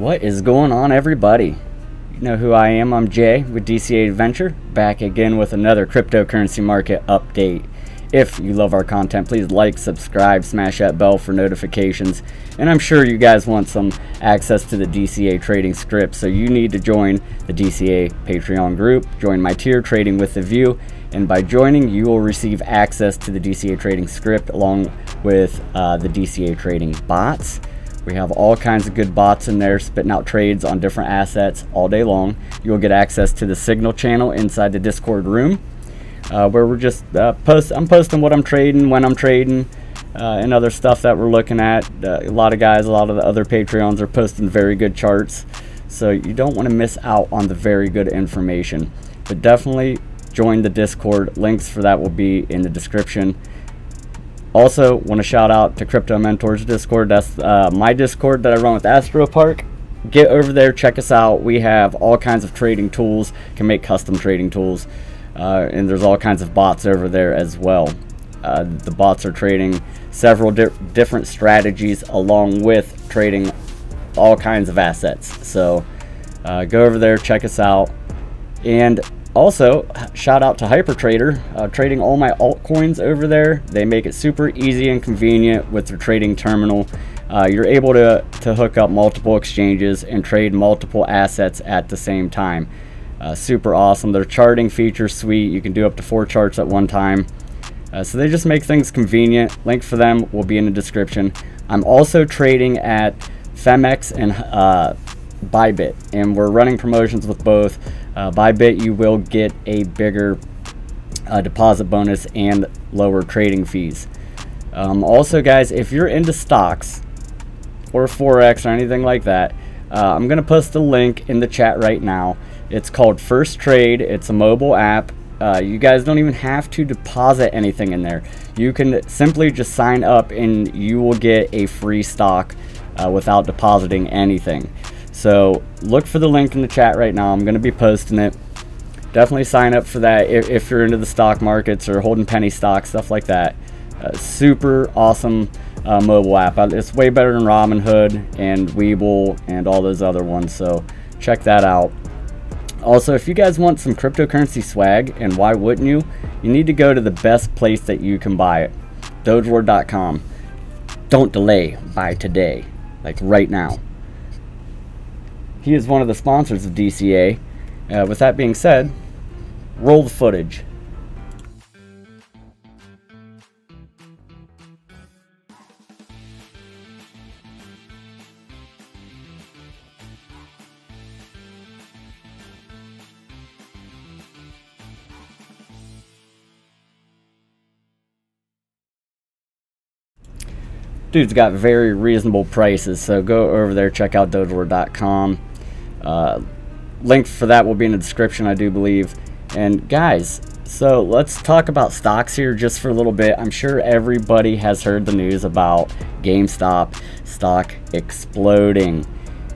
What is going on, everybody? You know who I am. I'm Jay with DCA Adventure, back again with another cryptocurrency market update. If you love our content, please like, subscribe, smash that bell for notifications, and I'm sure you guys want some access to the DCA trading script, so you need to join the DCA Patreon group, join my tier Trading with the View, and by joining you will receive access to the DCA trading script along with the DCA trading bots. We have all kinds of good bots in there spitting out trades on different assets all day long. You'll get access to the signal channel inside the Discord room, where we're just I'm posting what I'm trading, when I'm trading, and other stuff that we're looking at. A lot of guys, a lot of the other Patreons are posting very good charts, so you don't want to miss out on the very good information. But definitely join the Discord. Links for that will be in the description. Also, want to shout out to Crypto Mentors Discord. That's my Discord that I run with Astro Park. Get over there, check us out. We have all kinds of trading tools, can make custom trading tools, and there's all kinds of bots over there as well. The bots are trading several different strategies along with trading all kinds of assets. So go over there, check us out. And also, shout out to HyperTrader, trading all my altcoins over there. They make it super easy and convenient with their trading terminal. You're able to hook up multiple exchanges and trade multiple assets at the same time. Super awesome. Their charting features sweet. You can do up to 4 charts at one time. So they just make things convenient. Link for them will be in the description. I'm also trading at Phemex and Bybit, and we're running promotions with both. Bybit, you will get a bigger deposit bonus and lower trading fees. Also, guys, if you're into stocks or Forex or anything like that, I'm going to post a link in the chat right now. It's called First Trade. It's a mobile app. You guys don't even have to deposit anything in there. You can simply just sign up and you will get a free stock without depositing anything. So look for the link in the chat right now. I'm going to be posting it. Definitely sign up for that if you're into the stock markets or holding penny stocks, stuff like that. Super awesome mobile app. It's way better than Robinhood and Webull and all those other ones. So check that out. Also, if you guys want some cryptocurrency swag, and why wouldn't you, you need to go to the best place that you can buy it, dogeward.com. Don't delay, buy today, like right now. He is one of the sponsors of DCA. With that being said, roll the footage. Dude's got very reasonable prices, so go over there, check out dogeward.com. Link for that will be in the description, I do believe. And guys, so let's talk about stocks here just for a little bit. I'm sure everybody has heard the news about GameStop stock exploding.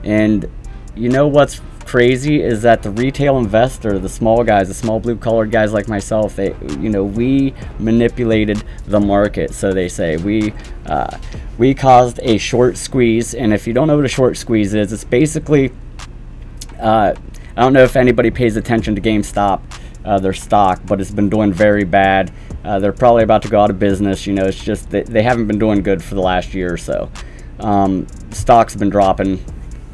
And you know what's crazy is that the retail investor, the small guys, the small blue collar guys like myself, we manipulated the market, so they say. We caused a short squeeze, and if you don't know what a short squeeze is, it's basically I don't know if anybody pays attention to GameStop, their stock, but it's been doing very bad. They're probably about to go out of business. You know, it's just that they haven't been doing good for the last year or so. Stock's been dropping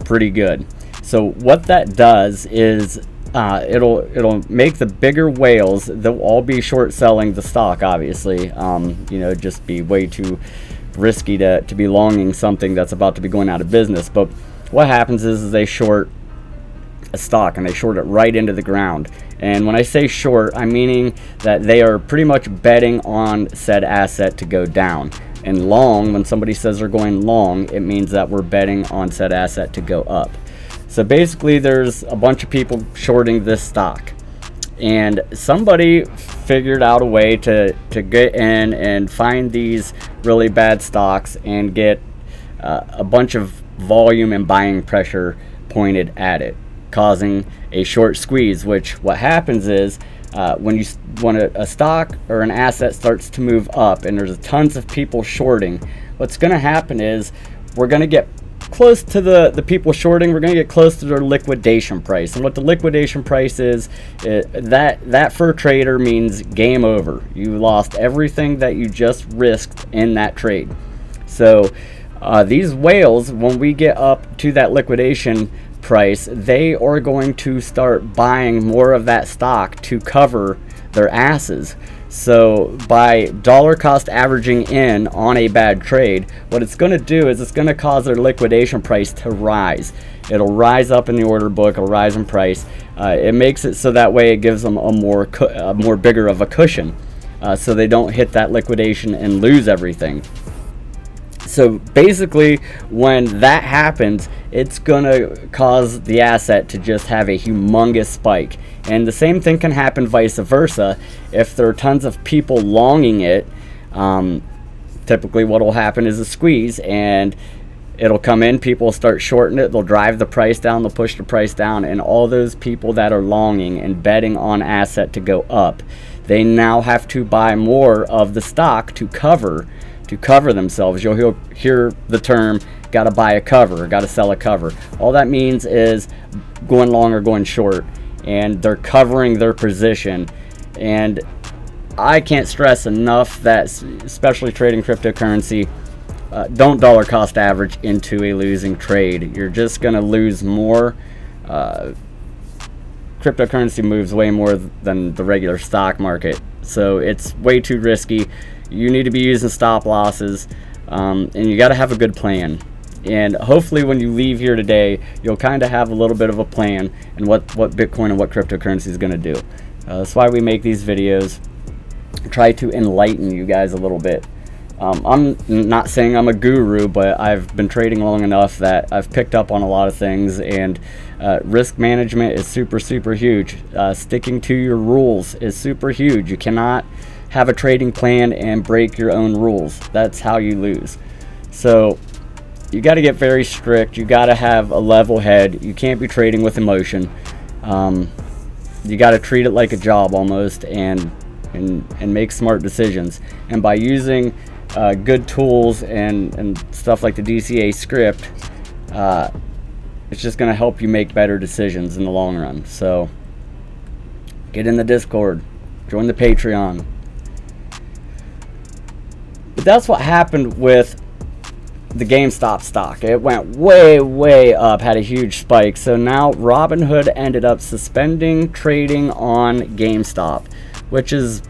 pretty good. So what that does is it'll make the bigger whales, they'll all be short selling the stock, obviously. You know, just be way too risky to be longing something that's about to be going out of business. But what happens is they short a stock and they short it right into the ground. And when I say short, I'm meaning that they are pretty much betting on said asset to go down. And long, when somebody says they're going long, it means that we're betting on said asset to go up. So basically there's a bunch of people shorting this stock, and somebody figured out a way to get in and find these really bad stocks and get a bunch of volume and buying pressure pointed at it, causing a short squeeze. Which what happens is when a stock or an asset starts to move up and there's tons of people shorting, what's going to happen is we're going to get close to the people shorting. We're going to get close to their liquidation price. And what the liquidation price is, that for a trader means game over. You lost everything that you just risked in that trade. So these whales, when we get up to that liquidation price, they are going to start buying more of that stock to cover their asses. So by dollar cost averaging in on a bad trade, what it's going to do is it's going to cause their liquidation price to rise. It'll rise up in the order book, it'll rise in price. It makes it so that way it gives them a more bigger of a cushion, so they don't hit that liquidation and lose everything. So basically, when that happens, it's going to cause the asset to just have a humongous spike. And the same thing can happen vice versa. If there are tons of people longing it, typically what will happen is a squeeze, and it'll come in, people will start shorting it, they'll drive the price down, they'll push the price down, and all those people that are longing and betting on asset to go up, they now have to buy more of the stock to cover themselves. You'll hear the term, gotta buy a cover, gotta sell a cover. All that means is going long or going short, and they're covering their position. And I can't stress enough that, especially trading cryptocurrency, don't dollar cost average into a losing trade. You're just gonna lose more. Cryptocurrency moves way more than the regular stock market, so it's way too risky. You need to be using stop losses, and you got to have a good plan. And hopefully when you leave here today, you'll kind of have a little bit of a plan and what Bitcoin and what cryptocurrency is going to do. That's why we make these videos, try to enlighten you guys a little bit. I'm not saying I'm a guru, but I've been trading long enough that I've picked up on a lot of things, and risk management is super huge. Sticking to your rules is super huge. You cannot have a trading plan and break your own rules. That's how you lose. So you got to get very strict. You got to have a level head. You can't be trading with emotion. You got to treat it like a job almost, and make smart decisions. And by using good tools and stuff like the DCA script, it's just going to help you make better decisions in the long run. So get in the Discord, join the Patreon. But that's what happened with the GameStop stock. It went way up, had a huge spike. So now Robinhood ended up suspending trading on GameStop, which is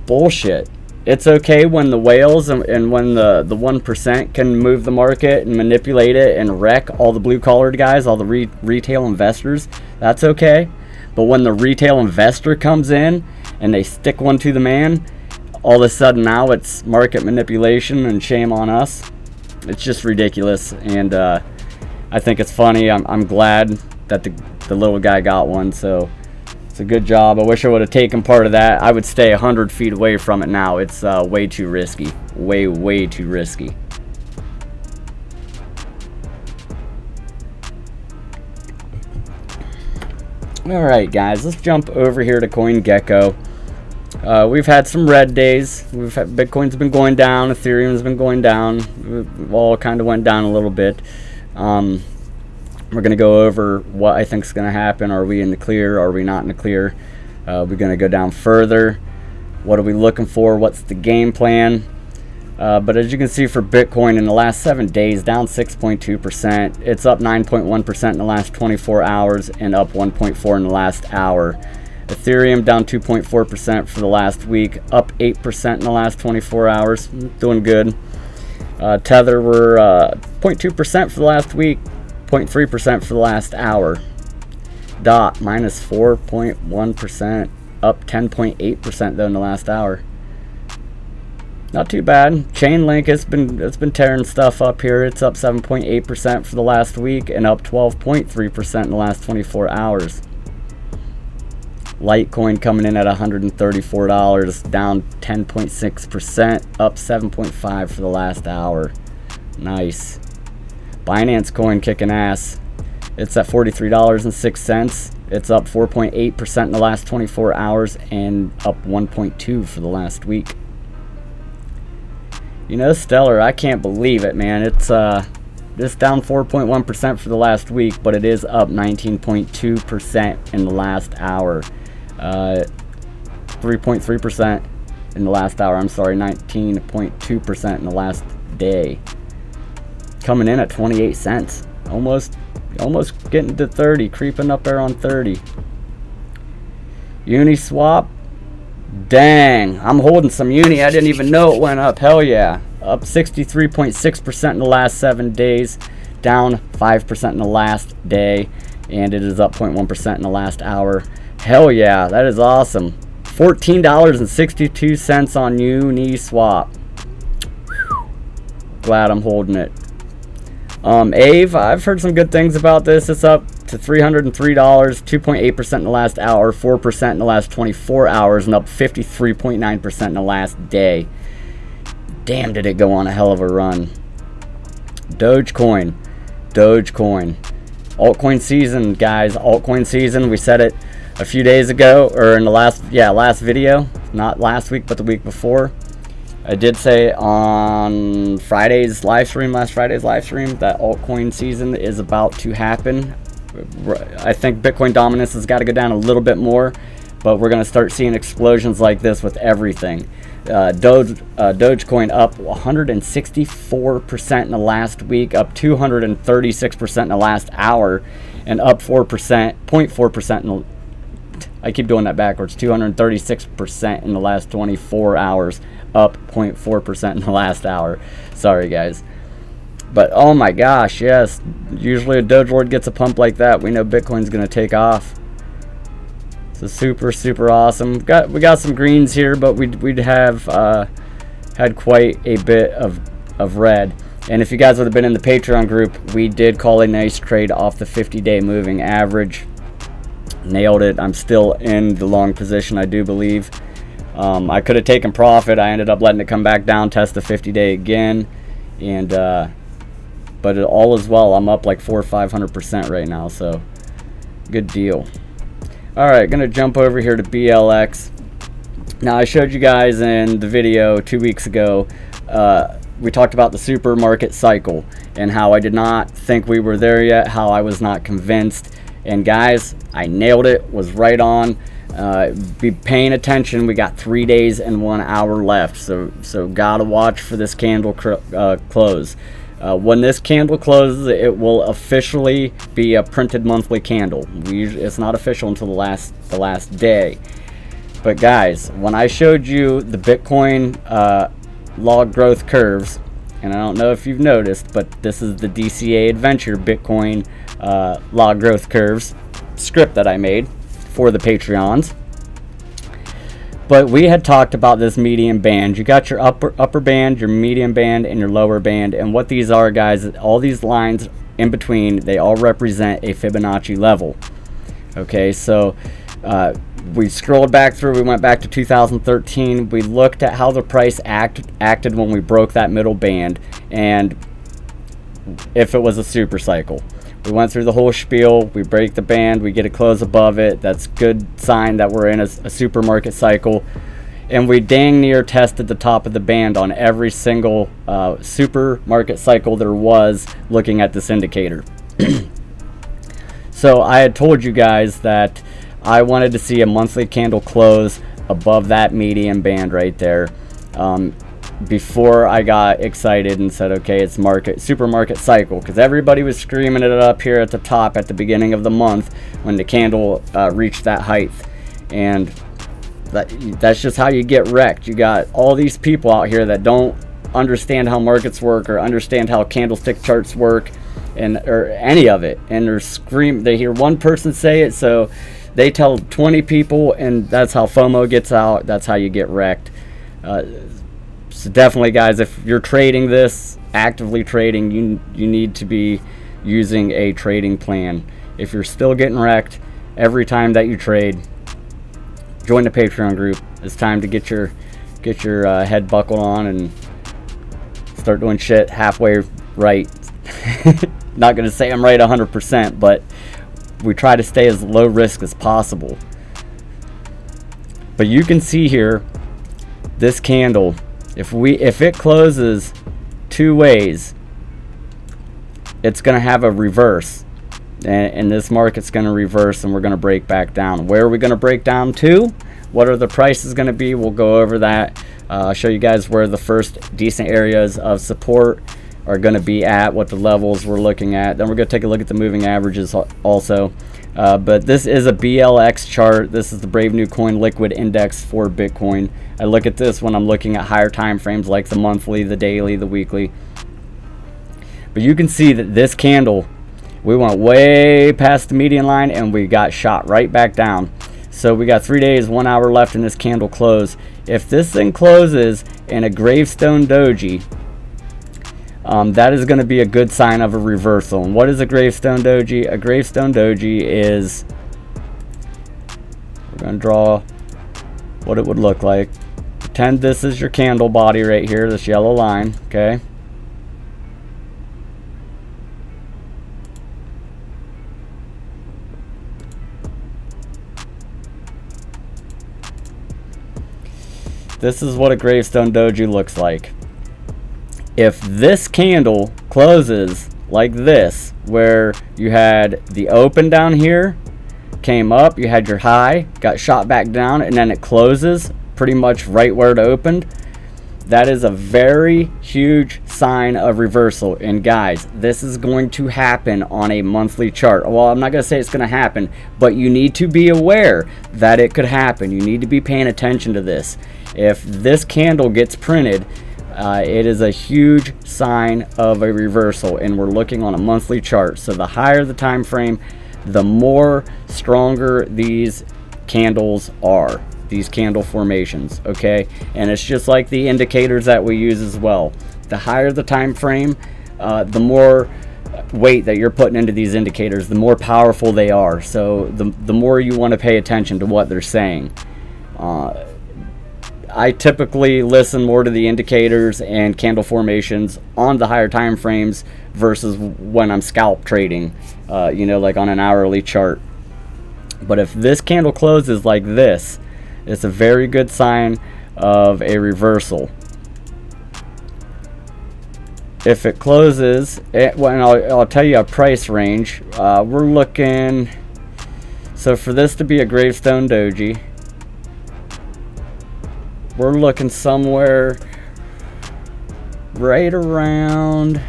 bullshit. It's okay when the whales and when the 1% can move the market and manipulate it and wreck all the blue-collar guys, all the retail investors. That's okay. But when the retail investor comes in and they stick one to the man, all of a sudden now it's market manipulation, and shame on us. It's just ridiculous, and I think it's funny. I'm glad that the little guy got one, so it's a good job. I wish I would have taken part of that. I would stay 100 feet away from it now. It's way too risky. Way too risky. Alright guys, let's jump over here to CoinGecko. We've had some red days. Bitcoin's been going down, Ethereum's been going down. We've all kind of went down a little bit. We're going to go over what I think is going to happen. Are we in the clear? Are we not in the clear? We're going to go down further. What are we looking for? What's the game plan? But as you can see for Bitcoin in the last 7 days, down 6.2%. It's up 9.1% in the last 24 hours and up 1.4% in the last hour. Ethereum down 2.4% for the last week, up 8% in the last 24 hours. Doing good. Tether, we're 0.2% for the last week, 0.3% for the last hour. DOT minus 4.1%, up 10.8% though in the last hour. Not too bad. Chainlink, it's been tearing stuff up here. It's up 7.8% for the last week and up 12.3% in the last 24 hours. Litecoin coming in at $134, down 10.6%, up 7.5% for the last hour. Nice. Binance coin kicking ass. It's at $43.06. It's up 4.8% in the last 24 hours and up 1.2% for the last week. You know, Stellar, I can't believe it, man. It's This down 4.1% for the last week, but it is up 19.2% in the last hour. 3.3% in the last hour. I'm sorry, 19.2% in the last day. Coming in at 28 cents. Almost getting to 30, creeping up there on 30. Uniswap. Dang, I'm holding some uni. I didn't even know it went up. Hell yeah. Up 63.6% in the last 7 days. Down 5% in the last day. And it is up 0.1% in the last hour. Hell yeah, that is awesome. $14.62 on Uniswap. Glad I'm holding it. AVE, I've heard some good things about this. It's up to $303, 2.8% in the last hour, 4% in the last 24 hours, and up 53.9% in the last day. Damn, did it go on a hell of a run. Dogecoin. Altcoin season, guys. Altcoin season. We said it a few days ago, or in the last video. Not last week, but the week before. I did say on last Friday's live stream, that altcoin season is about to happen. I think Bitcoin dominance has got to go down a little bit more, but we're going to start seeing explosions like this with everything. Dogecoin up 164% in the last week, up 236% in the last hour, and up 0.4% in the, I keep doing that backwards, 236% in the last 24 hours, up 0.4% in the last hour. Sorry guys. But oh my gosh, yes, usually a Doge Lord gets a pump like that, we know Bitcoin's gonna take off. So super awesome. We got some greens here, but we'd have had quite a bit of red. And if you guys would have been in the Patreon group, we did call a nice trade off the 50-day moving average. Nailed it. I'm still in the long position, I do believe. I could have taken profit. I ended up letting it come back down, test the 50-day again, and but all is well. I'm up like 400% or 500% right now, so good deal. All right, gonna jump over here to BLX. Now I showed you guys in the video 2 weeks ago. We talked about the supermarket cycle and how I did not think we were there yet, how I was not convinced. And guys, I nailed it, was right on. Be paying attention. We got 3 days and 1 hour left, so gotta watch for this candle close. When this candle closes, it will officially be a printed monthly candle. It's not official until the last day. But guys, when I showed you the Bitcoin log growth curves, and I don't know if you've noticed, but this is the DCA Adventure Bitcoin log growth curves script that I made for the Patreons. But we had talked about this median band. You got your upper band, your median band, and your lower band. And what these are, guys, all these lines in between, they all represent a Fibonacci level. Okay, so we scrolled back through, we went back to 2013. We looked at how the price acted when we broke that middle band, and if it was a super cycle. We went through the whole spiel. We break the band, we get a close above it. That's good sign that we're in a supermarket cycle. And we dang near tested the top of the band on every single supermarket cycle there was, looking at this indicator. So I had told you guys that I wanted to see a monthly candle close above that median band right there. Before I got excited and said, okay, it's supermarket cycle, because everybody was screaming it up here at the top at the beginning of the month when the candle reached that height. And that's just how you get wrecked. You got all these people out here that don't understand how markets work or understand how candlestick charts work, or any of it, and they hear one person say it, so they tell 20 people, and that's how FOMO gets out. That's how you get wrecked. So definitely, guys, if you're trading this, actively trading, you need to be using a trading plan. If you're still getting wrecked every time that you trade, join the Patreon group. It's time to get your head buckled on and start doing shit halfway right. Not gonna say I'm right 100%, but we try to stay as low risk as possible. But you can see here, this candle, if it closes two ways, it's going to have a reverse, and this market's going to reverse, and we're going to break back down. Where are we going to break down to? What are the prices going to be? We'll go over that. I'll show you guys where the first decent areas of support are going to be at, what the levels we're looking at. Then we're going to take a look at the moving averages also. But this is a BLX chart. This is the Brave New Coin Liquid Index for Bitcoin. I look at this when I'm looking at higher time frames like the monthly, the daily, the weekly. But you can see that this candle, we went way past the median line and we got shot right back down. So we got 3 days, 1 hour left in this candle close. If this thing closes in a gravestone doji, that is going to be a good sign of a reversal. And what is a gravestone doji? A gravestone doji is, we're going to draw what it would look like. Pretend this is your candle body right here, this yellow line, okay? This is what a gravestone doji looks like. If this candle closes like this, where you had the open down here, came up, you had your high, got shot back down, and then it closes pretty much right where it opened, that is a very huge sign of reversal. And guys, this is going to happen on a monthly chart. Well, I'm not going to say it's going to happen, but you need to be aware that it could happen. You need to be paying attention to this. If this candle gets printed, it is a huge sign of a reversal, and we're looking on a monthly chart. So the higher the time frame, the more stronger these candles are, these candle formations, okay? And it's just like the indicators that we use as well. The higher the time frame, the more weight that you're putting into these indicators, the more powerful they are. So the more you want to pay attention to what they're saying. I typically listen more to the indicators and candle formations on the higher time frames versus when I'm scalp trading, you know, like on an hourly chart. But if this candle closes like this, it's a very good sign of a reversal. If it closes, I'll tell you a price range. We're looking, so for this to be a gravestone doji, we're looking somewhere right around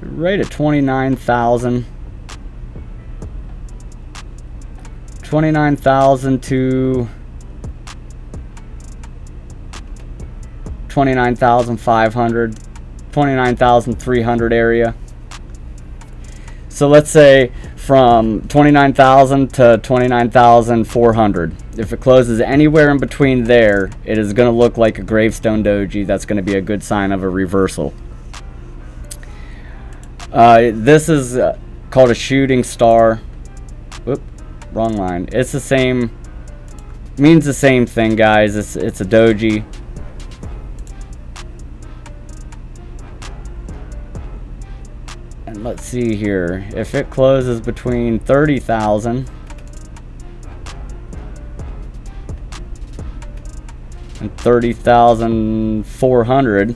right at 29,000 to 29,500, 29,300 area. So let's say from 29,000 to 29,400. If it closes anywhere in between there, it is going to look like a gravestone doji. That's going to be a good sign of a reversal. This is called a shooting star. Whoop, wrong line. It's the same, means the same thing, guys. It's a doji. And let's see here. If it closes between 30,000 and 30,400,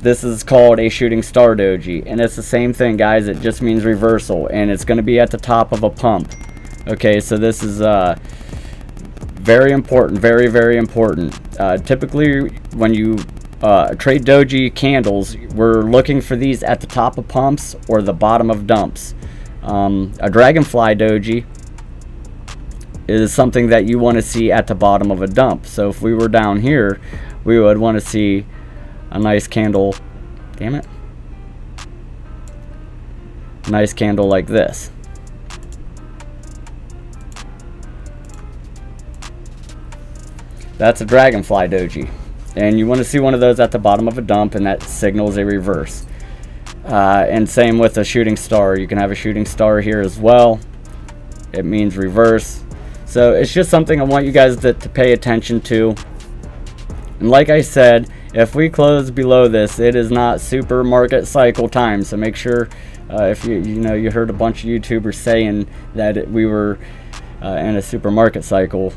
this is called a shooting star doji, and it's the same thing, guys. It just means reversal, and it's going to be at the top of a pump. Okay, so this is very important, very, very important. Typically, when you trade doji candles, we're looking for these at the top of pumps or the bottom of dumps. A dragonfly doji is something that you want to see at the bottom of a dump. So if we were down here, we would want to see a nice candle, damn it, nice candle like this. That's a dragonfly doji, and you want to see one of those at the bottom of a dump, and that signals a reverse. And same with a shooting star. You can have a shooting star here as well. It means reverse. So it's just something I want you guys to pay attention to. And like I said, if we close below this, it is not super market cycle time. So make sure, if you heard a bunch of YouTubers saying that we were in a super market cycle,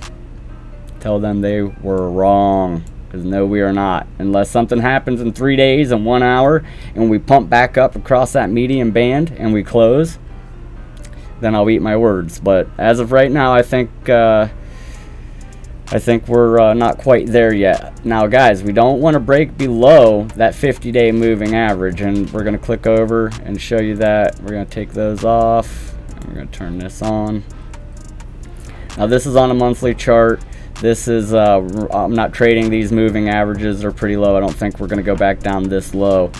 tell them they were wrong. Because no, we are not. Unless something happens in 3 days and 1 hour and we pump back up across that median band and we close, then I'll eat my words. But as of right now, I think we're not quite there yet. Now guys, we don't want to break below that 50-day moving average, and we're going to click over and show you that. We're going to take those off, and we're going to turn this on. Now this is on a monthly chart. This is I'm not trading these moving averages. They're pretty low. I don't think we're going to go back down this low,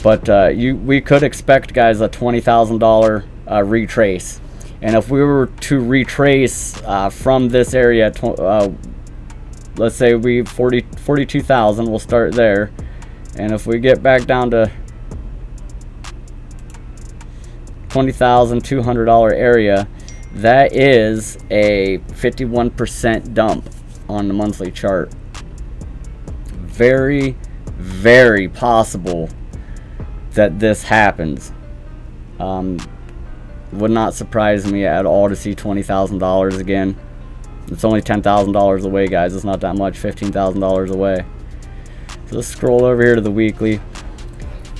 but we could expect, guys, a $20,000 retrace. And if we were to retrace from this area, let's say we 42,000, we'll start there. And if we get back down to $20,200 area, that is a 51% dump on the monthly chart. Very, very possible that this happens. Would not surprise me at all to see $20,000 again. It's only $10,000 away, guys. It's not that much. $15,000 away. So let's scroll over here to the weekly.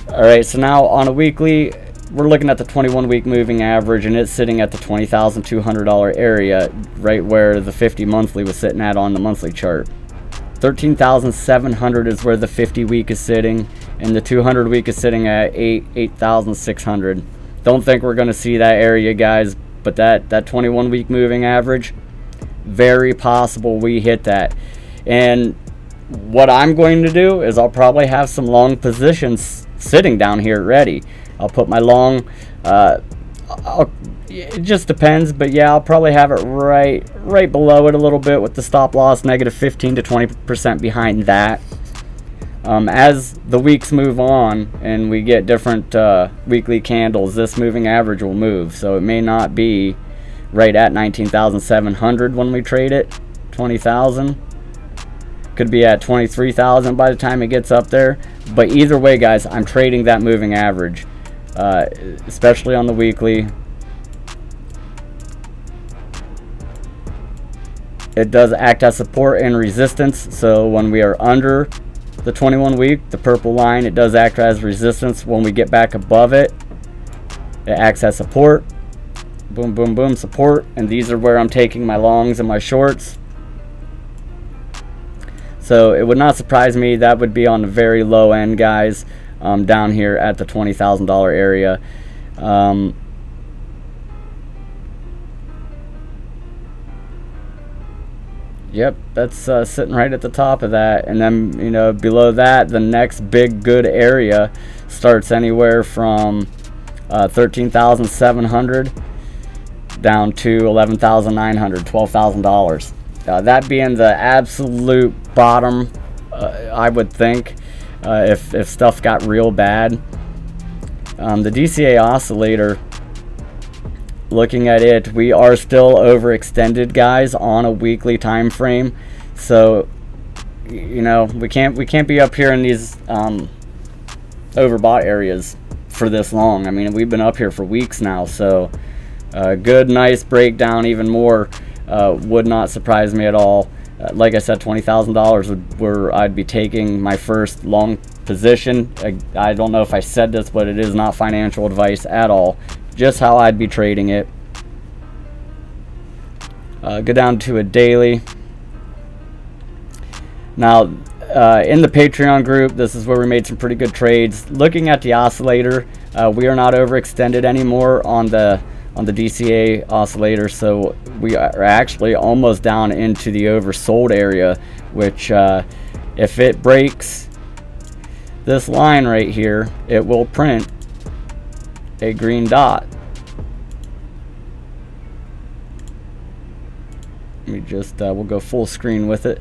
Alright, so now on a weekly, we're looking at the 21-week moving average, and it's sitting at the $20,200 area, right where the 50 monthly was sitting at on the monthly chart. 13,700 is where the 50-week is sitting, and the 200-week is sitting at 8,600. Don't think we're going to see that area, guys, but that 21-week moving average, very possible we hit that. And what I'm going to do is I'll probably have some long positions sitting down here ready. I'll put my long, it just depends, but yeah, I'll probably have it right below it a little bit with the stop loss negative 15 to 20% behind that. As the weeks move on and we get different weekly candles, this moving average will move. So it may not be right at 19,700 when we trade it. 20,000 could be at 23,000 by the time it gets up there. But either way, guys, I'm trading that moving average, especially on the weekly. It does act as support and resistance. So when we are under the 21 week, the purple line, it does act as resistance. When we get back above it, it acts as support. Boom, boom, boom, support. And these are where I'm taking my longs and my shorts. So it would not surprise me. That would be on the very low end, guys, down here at the $20,000 area. Yep, that's sitting right at the top of that. And then, you know, below that, the next big good area starts anywhere from 13,700 down to 11,900, $12,000. That being the absolute bottom, I would think, if stuff got real bad. The DCA oscillator, looking at it, we are still overextended, guys, on a weekly time frame. So, you know, we can't be up here in these overbought areas for this long. I mean, we've been up here for weeks now. So good, nice breakdown, even more, would not surprise me at all. Like I said, $20,000 where I'd be taking my first long position. I don't know if I said this, but it is not financial advice at all. Just how I'd be trading it. Go down to a daily. Now, in the Patreon group, this is where we made some pretty good trades. Looking at the oscillator, we are not overextended anymore on the DCA oscillator, so we are actually almost down into the oversold area, which if it breaks this line right here, it will print a green dot. Let me just we'll go full screen with it.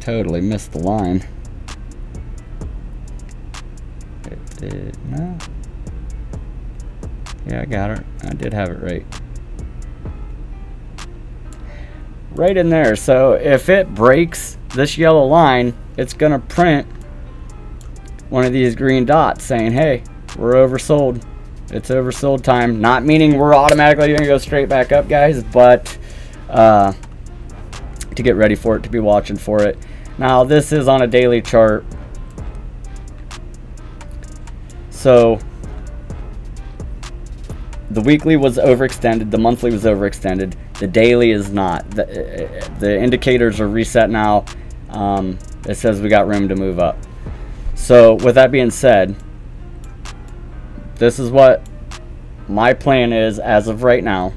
Totally missed the line. It did not. Yeah, I got it. I did have it right. Right in there. So if it breaks this yellow line, it's going to print one of these green dots saying, hey, we're oversold. It's oversold time. Not meaning we're automatically going to go straight back up, guys, but to get ready for it, to be watching for it. Now, this is on a daily chart. So the weekly was overextended, the monthly was overextended, the daily is not. The indicators are reset now. It says we got room to move up. So with that being said, this is what my plan is as of right now.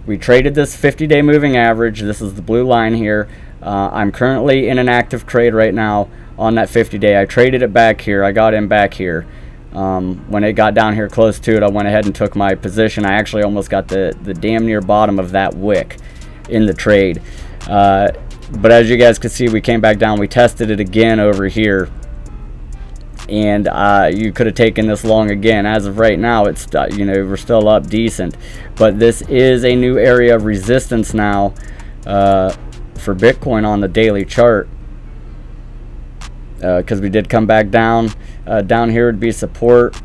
We traded this 50-day moving average. This is the blue line here. I'm currently in an active trade right now on that 50-day. I traded it back here. I got in back here. When it got down here close to it, I went ahead and took my position. I actually almost got the damn near bottom of that wick in the trade. But as you guys can see, we came back down. We tested it again over here. And you could have taken this long again. As of right now, it's you know, we're still up decent, but this is a new area of resistance now for Bitcoin on the daily chart, because we did come back down. Down here would be support.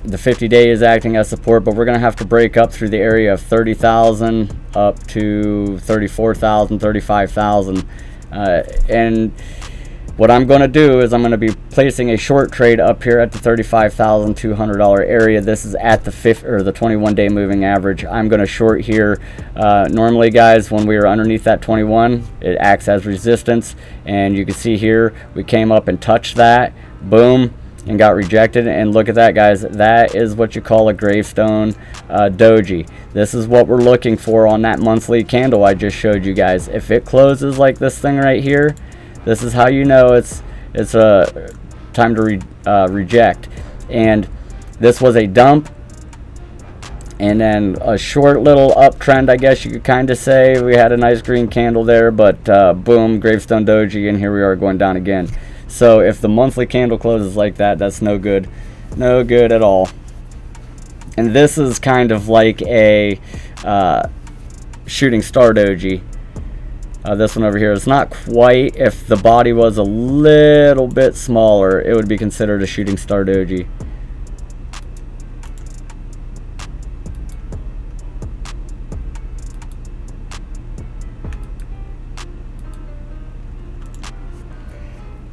The 50-day is acting as support, but we're gonna have to break up through the area of 30,000 up to 34,000, 35,000, and what I'm going to do is I'm going to be placing a short trade up here at the $35,200 area. This is at the 21-day moving average. I'm going to short here. Normally, guys, when we were underneath that 21, it acts as resistance, and you can see here we came up and touched that, boom, and got rejected. And look at that, guys. That is what you call a gravestone doji. This is what we're looking for on that monthly candle I just showed you guys. If it closes like this thing right here, this is how you know it's a time to reject. And this was a dump, and then a short little uptrend, I guess you could kind of say. We had a nice green candle there, but boom, gravestone doji, and here we are going down again. So if the monthly candle closes like that, that's no good, no good at all. And this is kind of like a shooting star doji. This one over here is not quite. If the body was a little bit smaller, it would be considered a shooting star doji.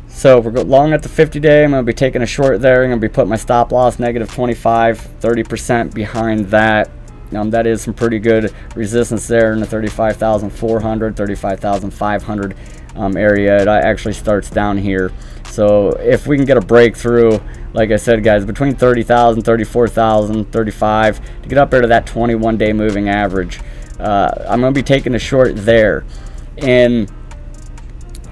So we're long at the 50-day. I'm going to be taking a short there. I'm going to be putting my stop loss negative 25, 30% behind that. That is some pretty good resistance there in the 35,400, 35,500 area. It actually starts down here. So if we can get a breakthrough, like I said, guys, between 30,000, 34,000, 35 to get up there to that 21-day moving average, I'm going to be taking a short there. In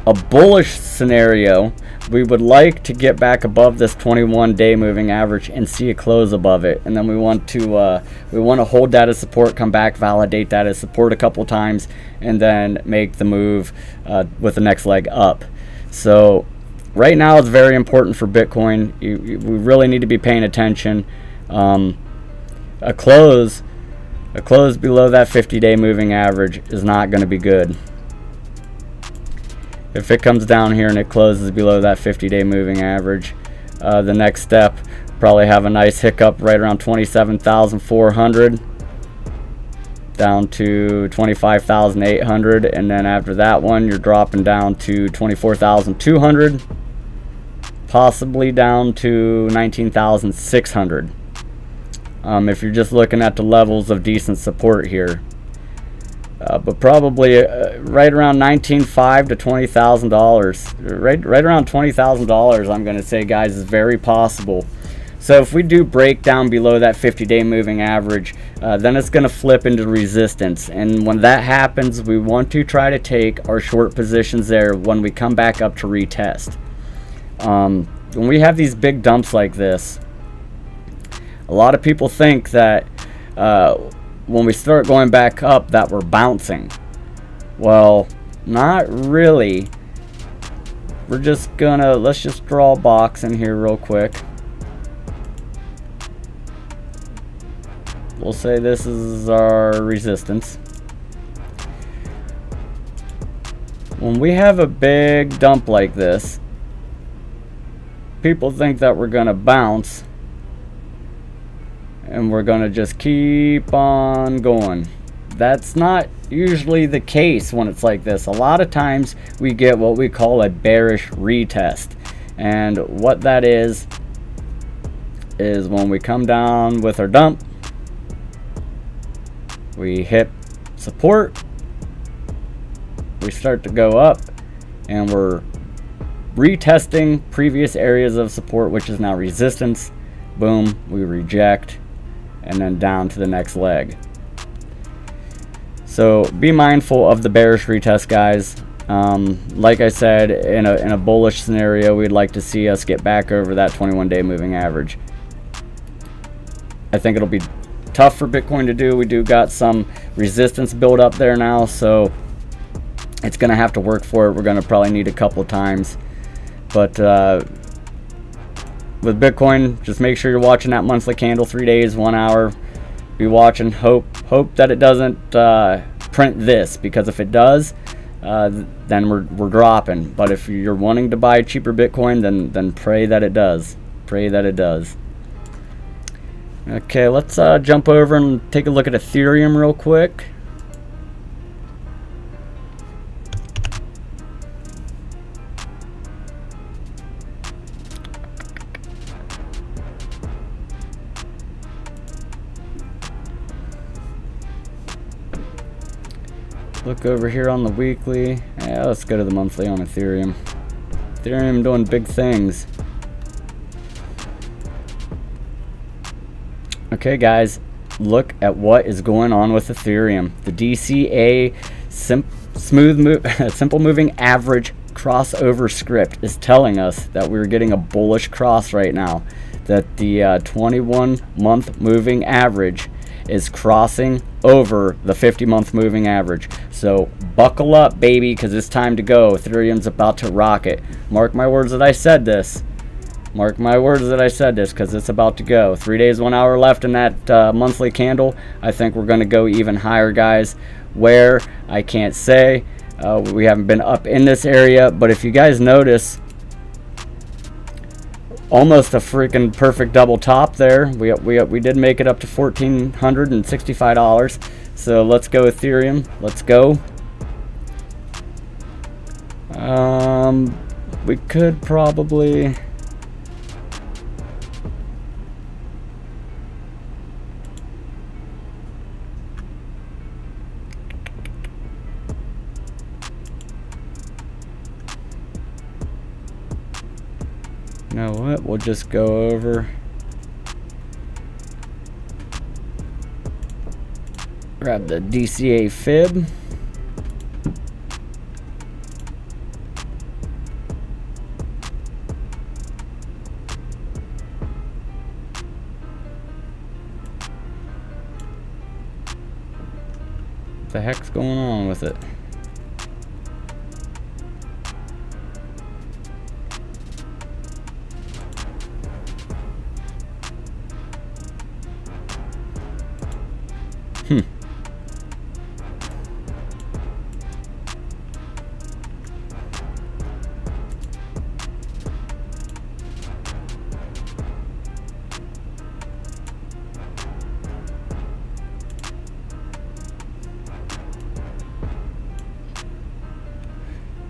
a bullish scenario, we would like to get back above this 21-day moving average and see a close above it, and then we want to hold that as support, come back, validate that as support a couple times, and then make the move with the next leg up. So right now it's very important for Bitcoin. We really need to be paying attention. A close below that 50-day moving average is not going to be good. If it comes down here and it closes below that 50-day moving average, the next step, probably have a nice hiccup right around 27,400 down to 25,800, and then after that one you're dropping down to 24,200, possibly down to 19,600. If you're just looking at the levels of decent support here. But probably right around $19,500 to $20,000, right around $20,000, I'm going to say, guys, is very possible. So if we do break down below that 50-day moving average, then it's going to flip into resistance, and when that happens, we want to try to take our short positions there when we come back up to retest. When we have these big dumps like this, a lot of people think that when we start going back up that we're bouncing. Well, not really. We're just gonna, let's just draw a box in here real quick. We'll say this is our resistance. When we have a big dump like this, people think that we're gonna bounce and we're gonna just keep on going. That's not usually the case when it's like this. A lot of times we get what we call a bearish retest, and what that is when we come down with our dump, we hit support, we start to go up, and we're retesting previous areas of support, which is now resistance. Boom, we reject, and then down to the next leg. So be mindful of the bearish retest, guys. Like I said, in a bullish scenario, we'd like to see us get back over that 21-day moving average. I think it'll be tough for Bitcoin to do. We do got some resistance build up there now, so it's gonna have to work for it. We're gonna probably need a couple of times, but with Bitcoin, just make sure you're watching that monthly candle, 3 days, 1 hour. Be watching. Hope that it doesn't print this, because if it does, then we're dropping. But if you're wanting to buy cheaper Bitcoin, then pray that it does. Pray that it does. Okay, let's jump over and take a look at Ethereum real quick. Look over here on the weekly. Yeah, let's go to the monthly on Ethereum. Ethereum doing big things. Okay, guys, look at what is going on with Ethereum. The DCA simple moving average crossover script is telling us that we're getting a bullish cross right now. That the 21-month moving average is crossing over the 50-month moving average. So buckle up, baby, because it's time to go. Ethereum's about to rocket. Mark my words that I said this. Mark my words that I said this, because it's about to go. 3 days, 1 hour left in that monthly candle. I think we're going to go even higher, guys. Where? I can't say. We haven't been up in this area, but if you guys notice, almost a freaking perfect double top there. We did make it up to $1,465. So let's go Ethereum. Let's go. We could probably... You know what? We'll just go over. Grab the DCA fib. What the heck's going on with it? Hmm.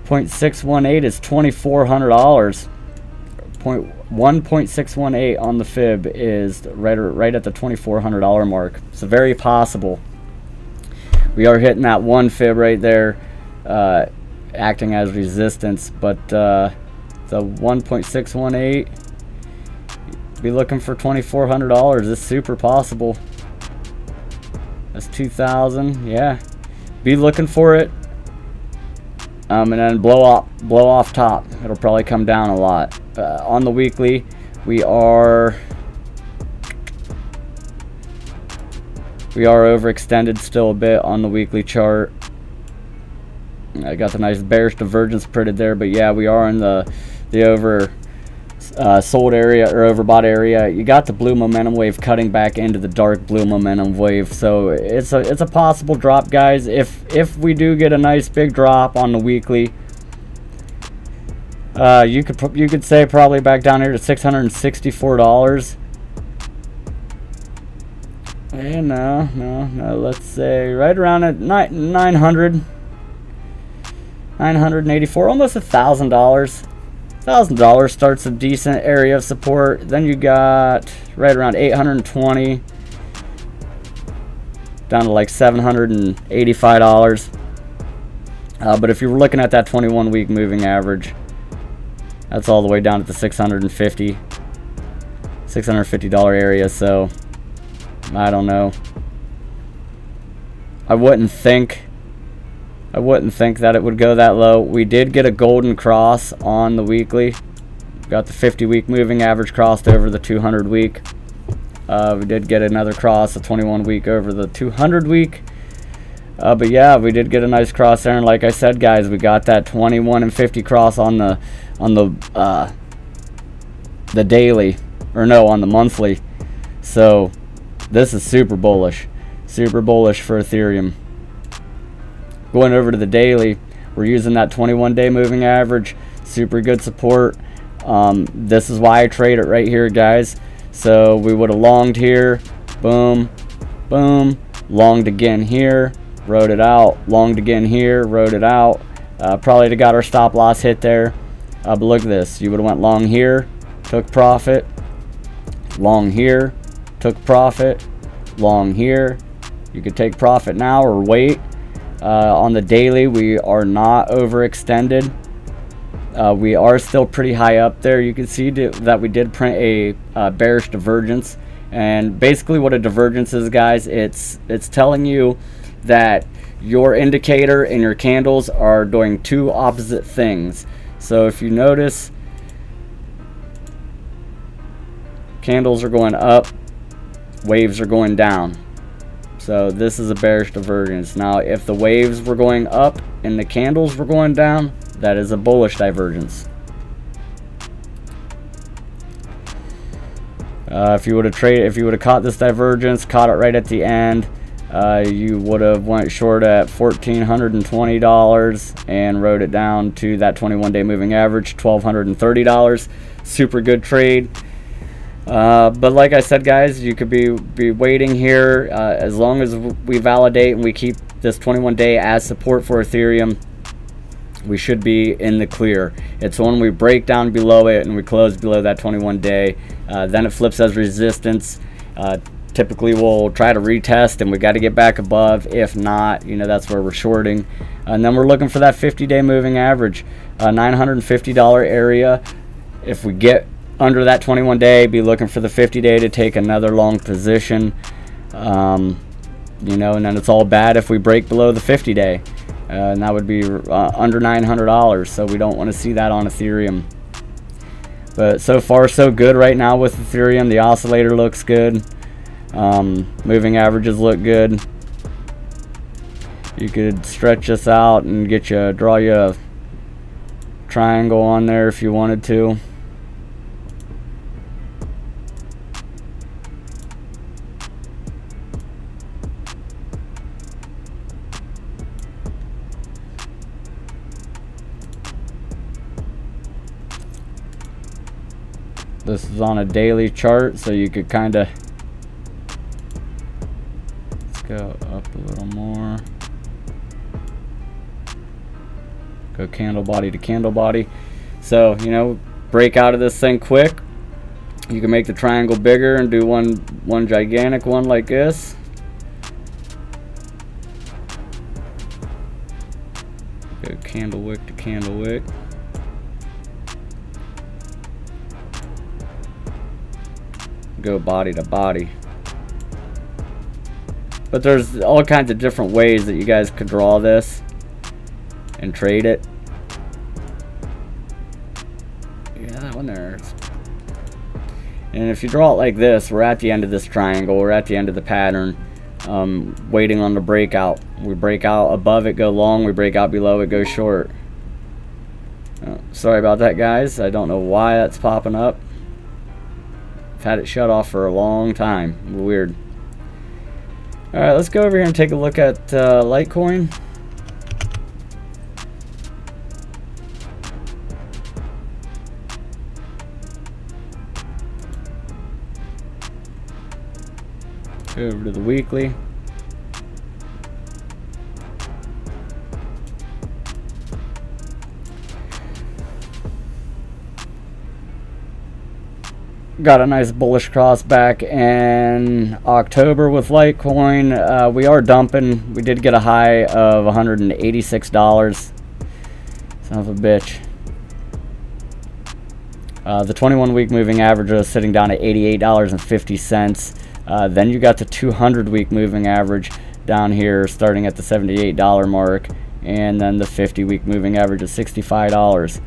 .618 is $2,400. 1.618 on the fib is right at the $2,400 mark. So very possible. We are hitting that one fib right there, acting as resistance, but the 1.618, be looking for $2,400. It's super possible. That's 2,000. Yeah, be looking for it. And then blow off top. It'll probably come down a lot. On the weekly, we are overextended still a bit on the weekly chart. I got the nice bearish divergence printed there, but yeah, we are in the over sold area or overbought area. You got the blue momentum wave cutting back into the dark blue momentum wave, so it's a possible drop, guys. If we do get a nice big drop on the weekly, You could say probably back down here to $664. And no, let's say right around at 984, almost $1,000. $1,000 starts a decent area of support. Then you got right around 820 down to like $785. But if you were looking at that 21-week moving average, that's all the way down to the $650 area. So I don't know. I wouldn't think that it would go that low. We did get a golden cross on the weekly. Got the 50-week moving average crossed over the 200-week. We did get another cross, a 21-week over the 200-week. But yeah, we did get a nice cross there. And like I said, guys, we got that 21 and 50 cross on the daily, or no, on the monthly. So this is super bullish for Ethereum. Going over to the daily, we're using that 21-day moving average. Super good support. This is why I trade it right here, guys. So we would have longed here, boom, boom, longed again here, wrote it out, longed again here, wrote it out. Probably got our stop loss hit there. But look at this. You would have went long here, took profit, long here, took profit, long here. You could take profit now or wait. On the daily, we are not overextended. We are still pretty high up there. You can see that we did print a bearish divergence. And basically what a divergence is, guys, it's telling you that your indicator and your candles are doing two opposite things. So if you notice, candles are going up, waves are going down. So this is a bearish divergence. Now if the waves were going up and the candles were going down, that is a bullish divergence. If you would have caught this divergence, caught it right at the end, you would have went short at $1,420 and wrote it down to that 21-day moving average, $1,230. Super good trade. But like I said, guys, you could be waiting here as long as we validate and we keep this 21-day as support for Ethereum. We should be in the clear. It's when we break down below it and we close below that 21-day, then it flips as resistance. Typically we'll try to retest and we got to get back above. If not, you know, that's where we're shorting. And then we're looking for that 50-day moving average, $950 area. If we get under that 21-day, be looking for the 50-day to take another long position. You know, and then it's all bad if we break below the 50-day. And that would be under $900, so we don't want to see that on Ethereum. But so far so good right now with Ethereum. The oscillator looks good. Moving averages look good. You could stretch this out and draw you a triangle on there if you wanted to. This is on a daily chart, so you could kind of, let's go up a little more, go candle body to candle body. So, you know, break out of this thing quick. You can make the triangle bigger and do one gigantic one like this. Go candle wick to candle wick. Go body to body. But there's all kinds of different ways that you guys could draw this and trade it. Yeah, that one there. And if you draw it like this, we're at the end of this triangle, we're at the end of the pattern, waiting on the breakout. We break out above it, go long, we break out below it, go short. Sorry about that, guys. I don't know why that's popping up. Had it shut off for a long time. Weird. Alright, let's go over here and take a look at Litecoin. Go over to the weekly. Got a nice bullish cross back in October with Litecoin. We are dumping. We did get a high of $186. Son of a bitch. The 21-week moving average is sitting down at $88.50. Then you got the 200-week moving average down here starting at the $78 mark. And then the 50-week moving average is $65.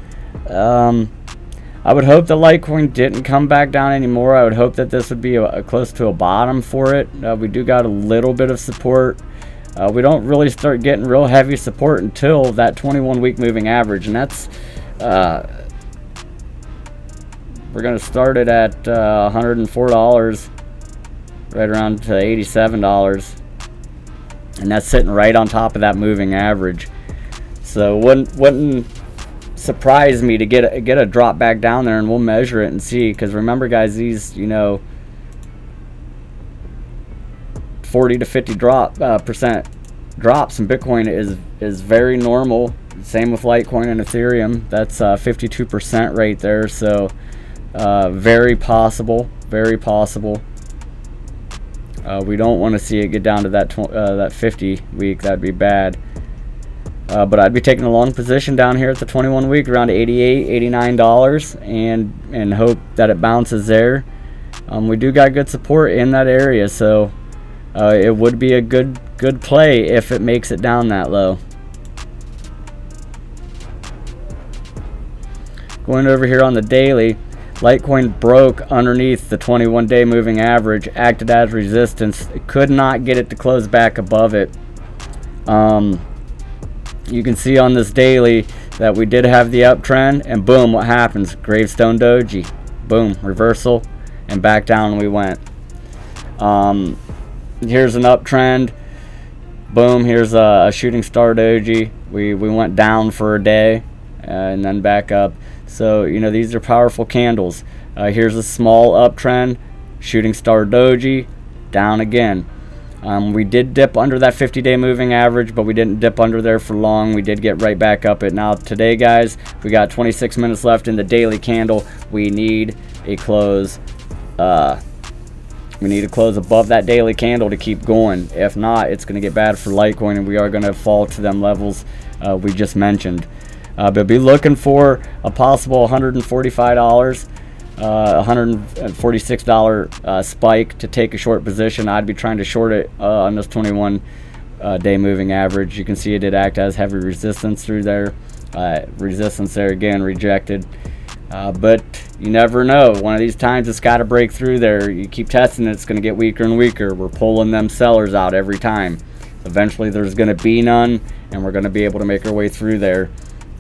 I would hope that Litecoin didn't come back down anymore. I would hope that this would be close to a bottom for it. We do got a little bit of support. We don't really start getting real heavy support until that 21-week moving average, and that's we're going to start it at $104, right around to $87, and that's sitting right on top of that moving average. So wouldn't surprise me to get a drop back down there, and we'll measure it and see. Because remember, guys, these 40 to 50 percent drops in Bitcoin is very normal. Same with Litecoin and Ethereum. That's 52% right there. So very possible, very possible. We don't want to see it get down to that 50 week. That'd be bad. But I'd be taking a long position down here at the 21 week around $88, $89, and hope that it bounces there. We do got good support in that area, so it would be a good play if it makes it down that low. Going over here on the daily, Litecoin broke underneath the 21-day moving average, acted as resistance. It could not get it to close back above it. You can see on this daily that we did have the uptrend, and boom, what happens? Gravestone doji. Boom, reversal, and back down we went. Here's an uptrend. Boom, here's a shooting star doji. We went down for a day and then back up. So, these are powerful candles. Here's a small uptrend, shooting star doji, down again. We did dip under that 50-day moving average, but we didn't dip under there for long. We did get right back up it. Now today, guys, we got 26 minutes left in the daily candle. We need a close. We need to close above that daily candle to keep going. If not, it's going to get bad for Litecoin, and we are going to fall to them levels we just mentioned. But be looking for a possible $145. $146 spike to take a short position. I'd be trying to short it on this 21-day moving average. You can see it did act as heavy resistance through there. Resistance there again, rejected. But you never know. One of these times it's got to break through there. You keep testing it, it's going to get weaker and weaker. We're pulling them sellers out every time. Eventually there's going to be none, and we're going to be able to make our way through there.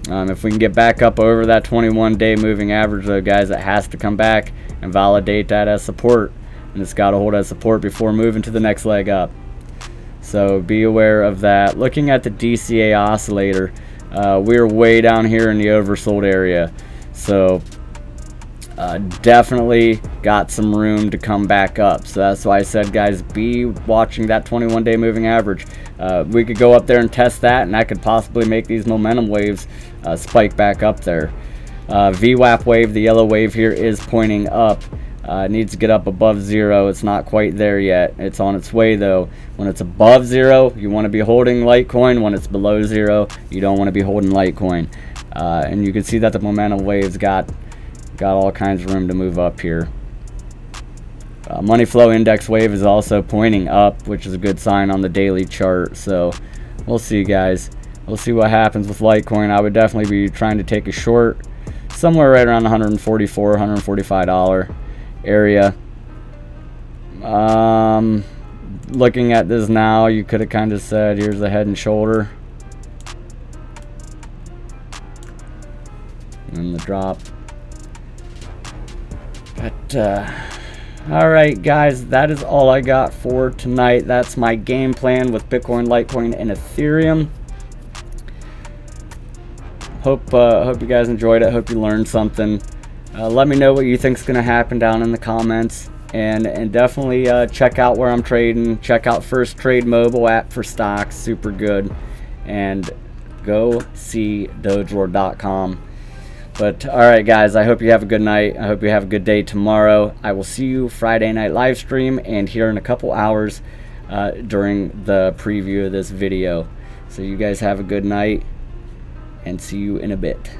If we can get back up over that 21-day moving average, though, guys, it has to come back and validate that as support, and it's got to hold as support before moving to the next leg up. So be aware of that. Looking at the DCA oscillator, we're way down here in the oversold area, so definitely got some room to come back up. So that's why I said, guys, be watching that 21-day moving average. We could go up there and test that, and that could possibly make these momentum waves spike back up there. VWAP wave, the yellow wave here, is pointing up. It needs to get up above 0. It's not quite there yet. It's on its way, though. When it's above 0, you want to be holding Litecoin. When it's below 0, you don't want to be holding Litecoin. And you can see that the momentum waves got all kinds of room to move up here. Money flow index wave is also pointing up, which is a good sign on the daily chart. So we'll see, guys. We'll see what happens with Litecoin. I would definitely be trying to take a short somewhere right around $144, $145 area. Looking at this now, you could have kind of said, here's the head and shoulder, and the drop. But alright, guys, that is all I got for tonight. That's my game plan with Bitcoin, Litecoin, and Ethereum. Hope you guys enjoyed it. Hope you learned something. Let me know what you think is going to happen down in the comments. and definitely check out where I'm trading. Check out First Trade mobile app for stocks, super good, and go see dogelord.com. But alright guys, I hope you have a good night. I hope you have a good day tomorrow. I will see you Friday night live stream and here in a couple hours during the preview of this video. So you guys have a good night and see you in a bit.